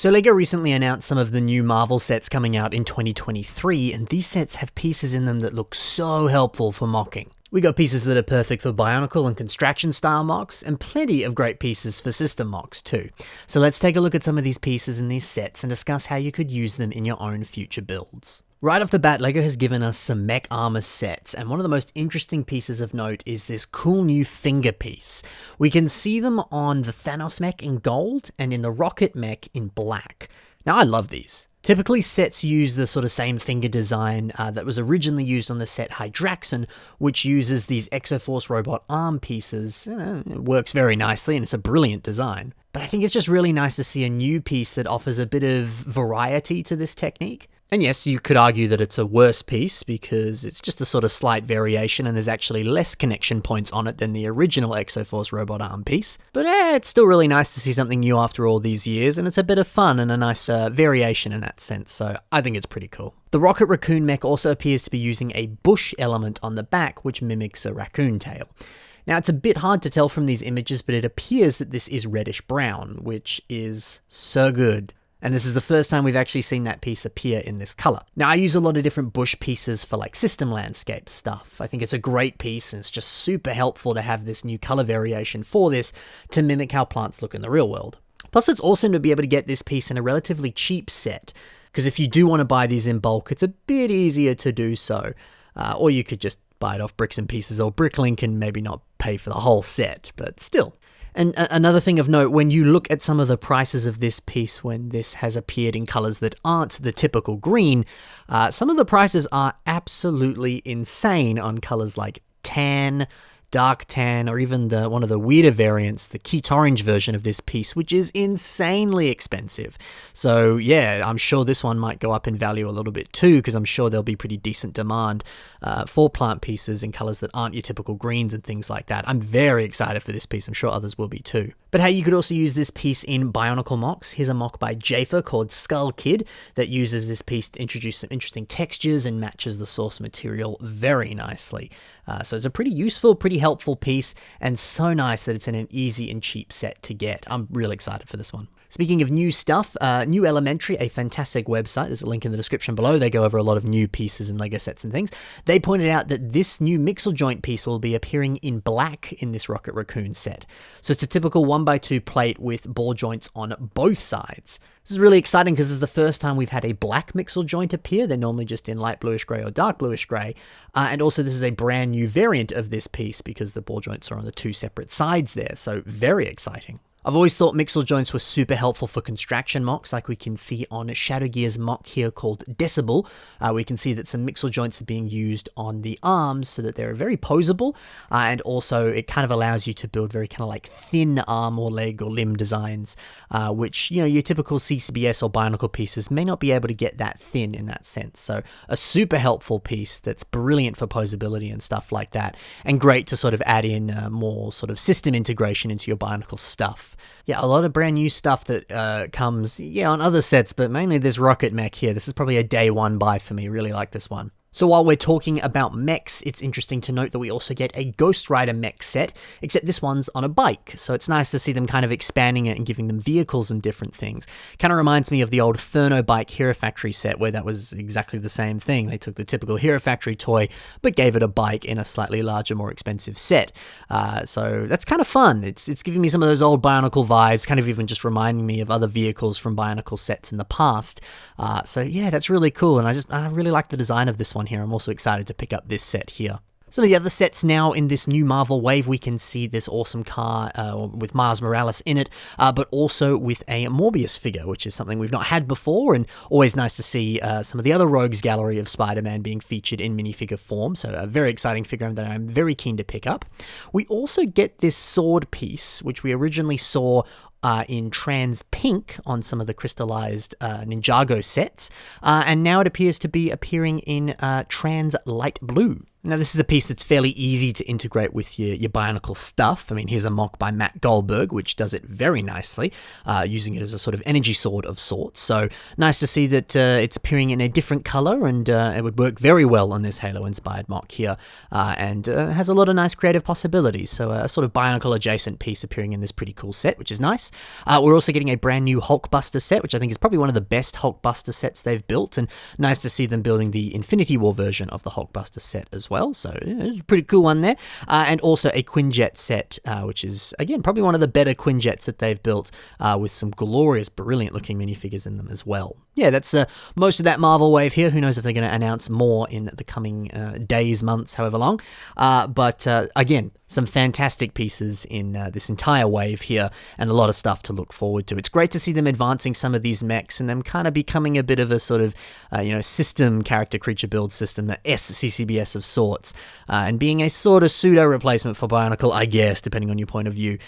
So LEGO recently announced some of the new Marvel sets coming out in 2023, and these sets have pieces in them that look so helpful for mocking. We got pieces that are perfect for Bionicle and Construction style mocks, and plenty of great pieces for system mocks too. So let's take a look at some of these pieces in these sets and discuss how you could use them in your own future builds. Right off the bat, LEGO has given us some mech armor sets, and one of the most interesting pieces of note is this cool new finger piece. We can see them on the Thanos mech in gold and in the Rocket mech in black. Now I love these. Typically sets use the sort of same finger design that was originally used on the set Hydraxon, which uses these Exoforce robot arm pieces. It works very nicely and it's a brilliant design. But I think it's just really nice to see a new piece that offers a bit of variety to this technique. And yes, you could argue that it's a worse piece because it's just a sort of slight variation and there's actually less connection points on it than the original Exoforce robot arm piece. But it's still really nice to see something new after all these years, and it's a bit of fun and a nice variation in that sense, so I think it's pretty cool. The Rocket Raccoon mech also appears to be using a bush element on the back which mimics a raccoon tail. Now, it's a bit hard to tell from these images, but it appears that this is reddish-brown, which is so good. And this is the first time we've actually seen that piece appear in this color. Now, I use a lot of different bush pieces for like system landscape stuff. I think it's a great piece, and it's just super helpful to have this new color variation for this to mimic how plants look in the real world. Plus, it's awesome to be able to get this piece in a relatively cheap set, because if you do want to buy these in bulk, it's a bit easier to do so. Or you could just buy it off Bricks and Pieces or Bricklink and maybe not pay for the whole set, but still. And another thing of note, when you look at some of the prices of this piece when this has appeared in colors that aren't the typical green, some of the prices are absolutely insane on colors like tan, dark tan, or even one of the weirder variants, the Keat Orange version of this piece, which is insanely expensive. So yeah, I'm sure this one might go up in value a little bit too, because I'm sure there'll be pretty decent demand for plant pieces in colors that aren't your typical greens and things like that. I'm very excited for this piece. I'm sure others will be too. But hey, you could also use this piece in Bionicle mocks. Here's a mock by Jafer called Skull Kid that uses this piece to introduce some interesting textures and matches the source material very nicely. So it's a pretty useful, pretty helpful piece, and so nice that it's in an easy and cheap set to get. I'm really excited for this one. Speaking of new stuff, New Elementary, a fantastic website, there's a link in the description below. They go over a lot of new pieces and LEGO sets and things. They pointed out that this new Mixel Joint piece will be appearing in black in this Rocket Raccoon set. So it's a typical 1x2 plate with ball joints on both sides. This is really exciting because this is the first time we've had a black Mixel Joint appear. They're normally just in light bluish grey or dark bluish grey. And also this is a brand new variant of this piece because the ball joints are on the two separate sides there. So very exciting. I've always thought Mixel Joints were super helpful for construction mocks, like we can see on Shadow Gear's mock here called Decibel. We can see that some Mixel Joints are being used on the arms so that they're very posable, and also it kind of allows you to build very kind of like thin arm or leg or limb designs, which, you know, your typical CCBS or Bionicle pieces may not be able to get that thin in that sense. So a super helpful piece that's brilliant for posability and stuff like that, and great to sort of add in more sort of system integration into your Bionicle stuff. Yeah, a lot of brand new stuff that comes, on other sets, but mainly this Rocket mech here. This is probably a day one buy for me. Really like this one. So while we're talking about mechs, it's interesting to note that we also get a Ghost Rider mech set, except this one's on a bike. So it's nice to see them kind of expanding it and giving them vehicles and different things. Kind of reminds me of the old Therno Bike Hero Factory set where that was exactly the same thing. They took the typical Hero Factory toy, but gave it a bike in a slightly larger, more expensive set. So that's kind of fun. It's giving me some of those old Bionicle vibes, kind of even just reminding me of other vehicles from Bionicle sets in the past. So yeah, that's really cool. And I really like the design of this one here. I'm also excited to pick up this set here. Some of the other sets now in this new Marvel wave, we can see this awesome car with Miles Morales in it, but also with a Morbius figure, which is something we've not had before, and always nice to see some of the other Rogues Gallery of Spider-Man being featured in minifigure form, so a very exciting figure that I'm very keen to pick up. We also get this sword piece, which we originally saw in trans pink on some of the crystallized Ninjago sets, and now it appears to be appearing in trans light blue. Now, this is a piece that's fairly easy to integrate with your Bionicle stuff. I mean, here's a mock by Matt Goldberg, which does it very nicely, using it as a sort of energy sword of sorts. So nice to see that it's appearing in a different color, and it would work very well on this Halo-inspired mock here, and has a lot of nice creative possibilities. So a sort of Bionicle-adjacent piece appearing in this pretty cool set, which is nice. We're also getting a brand new Hulkbuster set, which I think is probably one of the best Hulkbuster sets they've built, and nice to see them building the Infinity War version of the Hulkbuster set as well. So it's a pretty cool one there. And also a Quinjet set, which is, again, probably one of the better Quinjets that they've built, with some glorious, brilliant looking minifigures in them as well. Yeah, that's most of that Marvel wave here. Who knows if they're going to announce more in the coming days, months, however long. But again, some fantastic pieces in this entire wave here, and a lot of stuff to look forward to. It's great to see them advancing some of these mechs and them kind of becoming a bit of a sort of, system, character creature build system, SCCBS of sorts, and being a sort of pseudo replacement for Bionicle, I guess, depending on your point of view.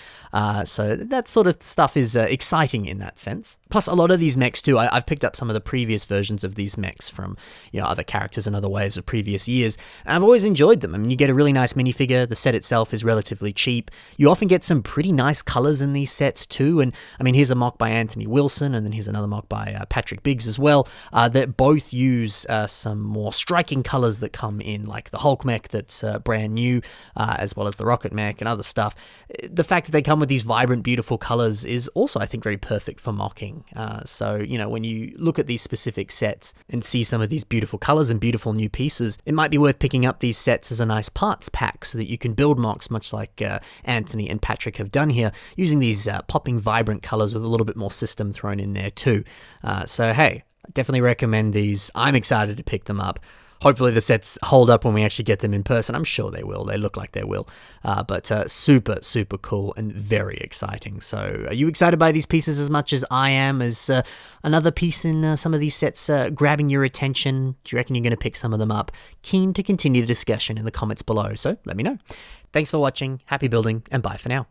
So that sort of stuff is exciting in that sense. Plus, a lot of these mechs too, I've picked up some of the previous versions of these mechs from other characters and other waves of previous years, and I've always enjoyed them. I mean, you get a really nice minifigure, the set itself is relatively cheap, you often get some pretty nice colors in these sets too, and I mean, here's a mock by Anthony Wilson, and then here's another mock by Patrick Biggs as well, that both use some more striking colors that come in, like the Hulk mech that's brand new, as well as the Rocket mech and other stuff. The fact that they come with these vibrant, beautiful colors is also, I think, very perfect for mocking. So, when you look at these specific sets and see some of these beautiful colors and beautiful new pieces, it might be worth picking up these sets as a nice parts pack so that you can build mocks much like Anthony and Patrick have done here, using these popping, vibrant colors with a little bit more system thrown in there too. So, hey, I definitely recommend these. I'm excited to pick them up. Hopefully the sets hold up when we actually get them in person. I'm sure they will. They look like they will. But super, super cool and very exciting. So are you excited by these pieces as much as I am? Is another piece in some of these sets grabbing your attention? Do you reckon you're going to pick some of them up? Keen to continue the discussion in the comments below, so let me know. Thanks for watching, happy building, and bye for now.